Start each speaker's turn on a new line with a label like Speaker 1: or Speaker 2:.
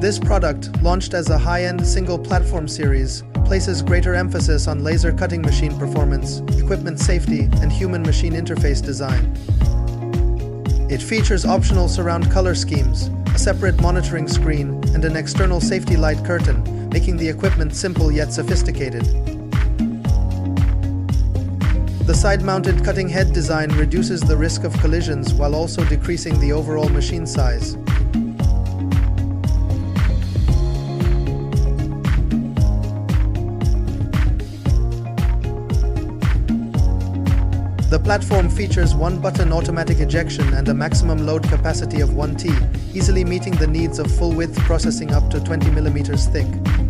Speaker 1: This product, launched as a high-end single platform series, places greater emphasis on laser cutting machine performance, equipment safety, and human-machine interface design. It features optional surround color schemes, a separate monitoring screen, and an external safety light curtain, making the equipment simple yet sophisticated. The side-mounted cutting head design reduces the risk of collisions while also decreasing the overall machine size. The platform features one-button automatic ejection and a maximum load capacity of 1 T, easily meeting the needs of full-width processing up to 20 mm thick.